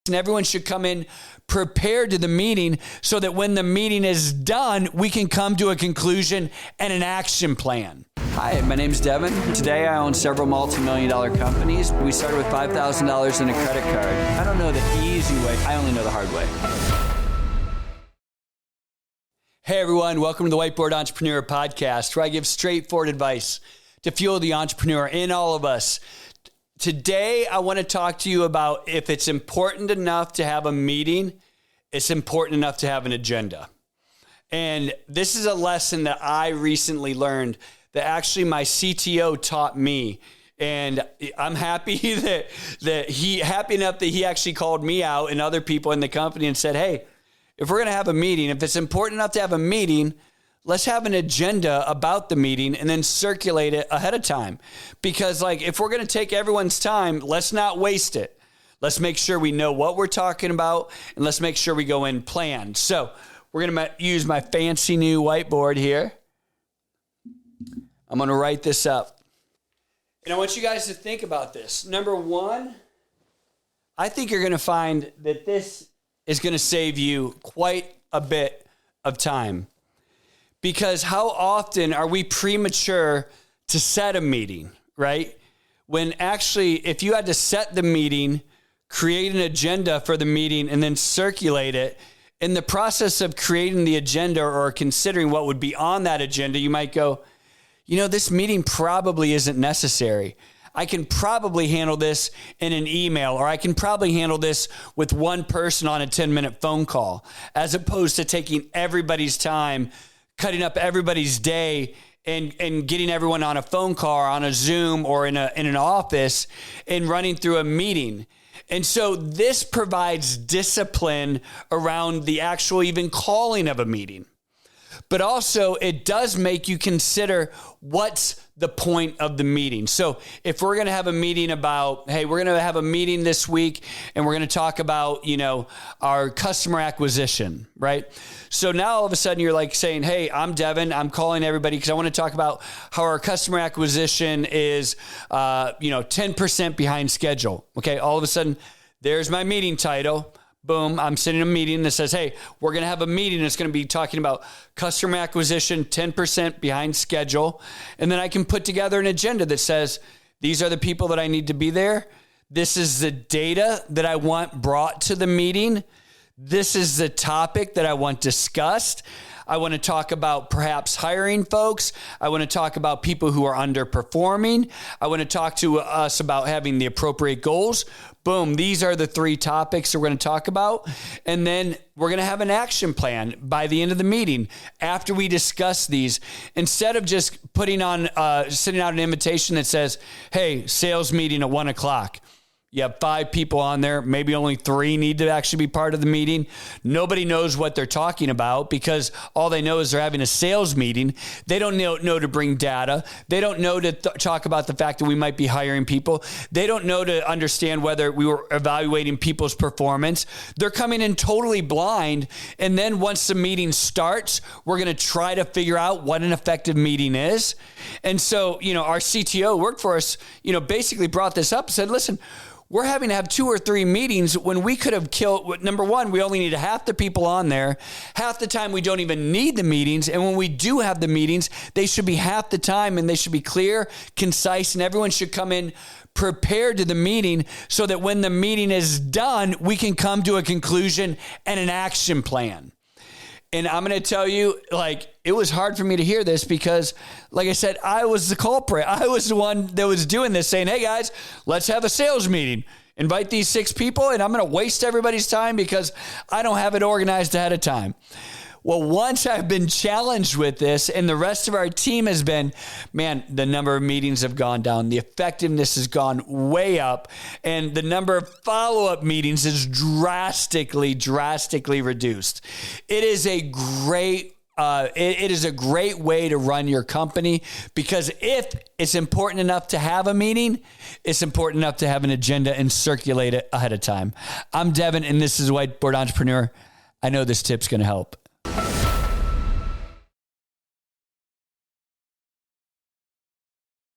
And everyone should come in prepared to the meeting so that when the meeting is done, we can come to a conclusion and an action plan. Hi, my name's Devon. Today I own several multi-million-dollar companies. We started with $5,000 in a credit card. I don't know the easy way. I only know the hard way. Hey everyone, welcome to the Whiteboard Entrepreneur Podcast, where I give straightforward advice to fuel the entrepreneur in all of us. Today, I want to talk to you about if it's important enough to have a meeting, it's important enough to have an agenda. And this is a lesson that I recently learned that actually my CTO taught me. And I'm happy happy enough that he actually called me out and other people in the company and said, hey, if we're going to have a meeting, if it's important enough to have a meeting, let's have an agenda about the meeting and then circulate it ahead of time. Because if we're going to take everyone's time, let's not waste it. Let's make sure we know what we're talking about and let's make sure we go in planned. So we're going to use my fancy new whiteboard here. I'm going to write this up. And I want you guys to think about this. Number one, I think you're going to find that this is going to save you quite a bit of time. Because how often are we premature to set a meeting, right? When actually, if you had to set the meeting, create an agenda for the meeting, and then circulate it, in the process of creating the agenda or considering what would be on that agenda, you might go, this meeting probably isn't necessary. I can probably handle this in an email, or I can probably handle this with one person on a 10-minute phone call, as opposed to taking everybody's time, cutting up everybody's day and getting everyone on a phone call or on a Zoom or in an office and running through a meeting. And so this provides discipline around the actual even calling of a meeting. But also it does make you consider what's the point of the meeting. So if we're going to have a meeting about, hey, we're going to have a meeting this week and we're going to talk about, our customer acquisition, right? So now all of a sudden you're saying, hey, I'm Devon. I'm calling everybody because I want to talk about how our customer acquisition is, 10% behind schedule. Okay. All of a sudden there's my meeting title. Boom, I'm sitting in a meeting that says, hey, we're going to have a meeting that's going to be talking about customer acquisition, 10% behind schedule. And then I can put together an agenda that says, these are the people that I need to be there. This is the data that I want brought to the meeting. This is the topic that I want discussed. I want to talk about perhaps hiring folks. I want to talk about people who are underperforming. I want to talk to us about having the appropriate goals. Boom, these are the three topics that we're going to talk about. And then we're going to have an action plan by the end of the meeting after we discuss these. Instead of just sending out an invitation that says, hey, sales meeting at 1:00. You have 5 people on there. Maybe only 3 need to actually be part of the meeting. Nobody knows what they're talking about because all they know is they're having a sales meeting. They don't know to bring data. They don't know to talk about the fact that we might be hiring people. They don't know to understand whether we were evaluating people's performance. They're coming in totally blind. And then once the meeting starts, we're going to try to figure out what an effective meeting is. And so, our CTO worked for us, basically brought this up and said, listen, we're having to have 2 or 3 meetings when we could have killed. Number one, we only need half the people on there. Half the time, we don't even need the meetings. And when we do have the meetings, they should be half the time and they should be clear, concise, and everyone should come in prepared to the meeting so that when the meeting is done, we can come to a conclusion and an action plan. And I'm going to tell you, it was hard for me to hear this because, like I said, I was the culprit. I was the one that was doing this, saying, hey, guys, let's have a sales meeting. Invite these 6 people, and I'm going to waste everybody's time because I don't have it organized ahead of time. Well, once I've been challenged with this and the rest of our team has been, man, the number of meetings have gone down. The effectiveness has gone way up. And the number of follow-up meetings is drastically reduced. It is a great way to run your company because if it's important enough to have a meeting, it's important enough to have an agenda and circulate it ahead of time. I'm Devon, and this is Whiteboard Entrepreneur. I know this tip's going to help.